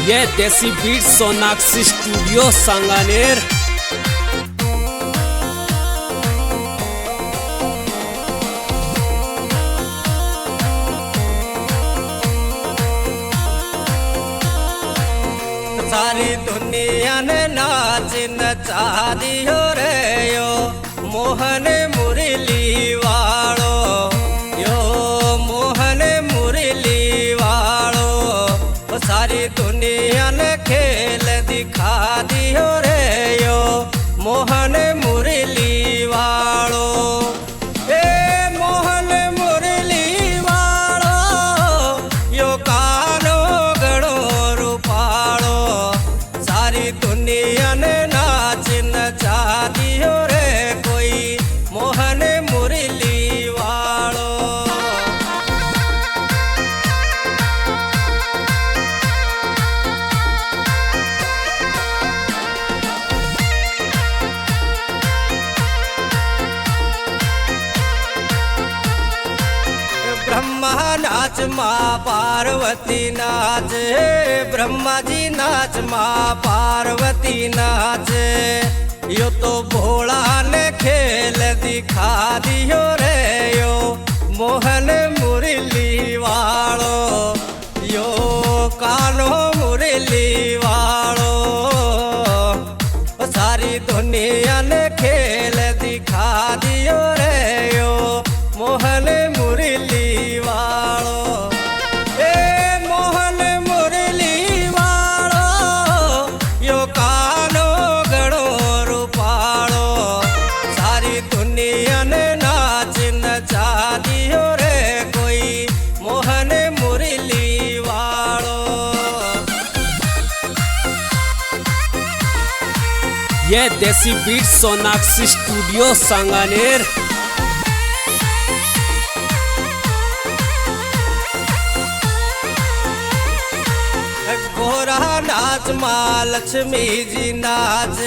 ये देसी beat Sonakshi studio Sanganer. सारी दुनिया ने नाच नचा दियो रे यो मोहन मुरली वालो, यो मोहन मुरली वालो। सारी दुनिया ने खेल दिखा दियो रे यो मोहन मुरली वालो। ए मोहन मुरली वालो यो कानो गणो रूपालो। सारी दुनिया ने नाच नचा दियो रे कोई मोहन मुरली वालो। ब्रह्मा नाच माँ पार्वती नाच, ब्रह्मा जी नाच माँ पार्वती नाच। यो तो भोला ने खेल दिखा दियो रे यो मोहन मुरली वालो, यो कानो मुरली वालो। सारी दुनिया ने खेल दिखा दियो रे यो मोहन मुरली वालो। ए मोहन मुरली वालो यो कानो गणो रूपालो। सारी दुनिया ने नाच नचा दियो रे कोई मोहन मुरली वालो। ये देसी बीट सोनाक्षी स्टूडियो सांगानेर। गोरा नाच माँ लक्ष्मी जी नाच,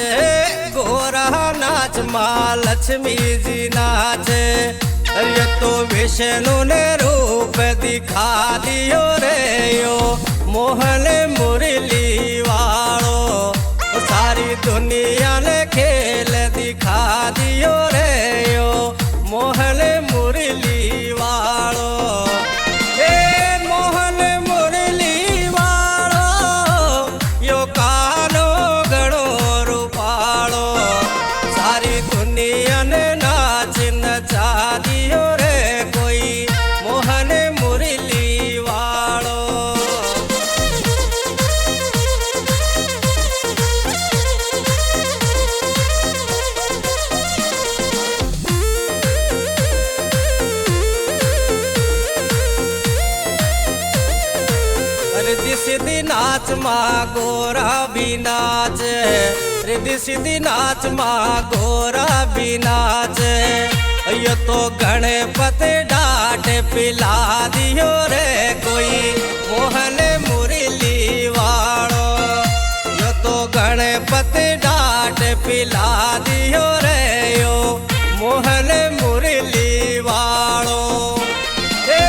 गोरा नाच माँ लक्ष्मी जी नाच। ये तो विष्णु ने रूप दिखा दियो रे यो मोहन मुरली वालो। सारी दुनिया ने खेल दिखा दियो रे यो मोहन मुरली वालो। ए मोहन मुरली वालो यो कानो गणो रूपालो। सारी दुनिया ने नाच नचा दियो रे कोई मोहन मुरली वालो। रिद्धि सिद्धि नाच माँ गोरा भी नाच, रिद्धि सिद्धि नाच माँ गोरा भी नाच। यो तो गणपति डाट पिला दियो रे कोई मोहन मुरली वालो। यो तो गणपति डाट पिला दियो रे यो मोहन मुरली वालो। ए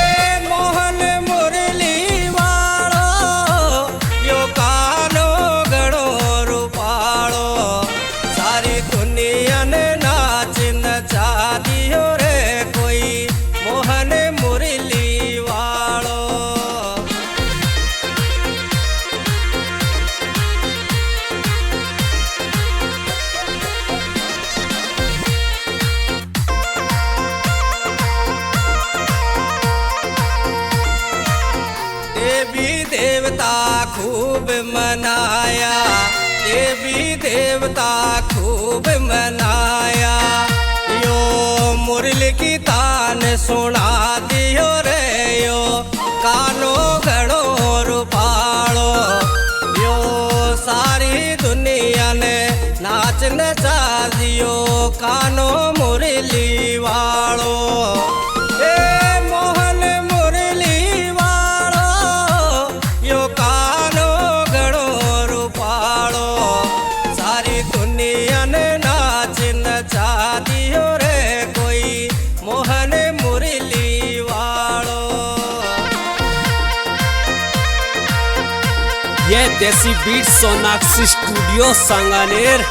मोहन मुरली वालो यो कानो गणो रूपालो। सारी दुनिया ने नाच नचा दियो रे कोई मोहन मुरली वालो। देवी देवता खूब मनाया, देवी देवता खूब मनाया। यो मुरली की तान सुना दियो रे यो कानो गणो रूपालो। यो सारी दुनिया ने नाच नचा दियो कानो मुरली वालो। ए मोहन मुरली वालो यो कानो गणो रूपालो। सारी दुनिया ने नाच नचा दियो रे कोई मोहन मुरली वालो। ये देसी बीट सोनाक्षी स्टूडियो सांगानेर।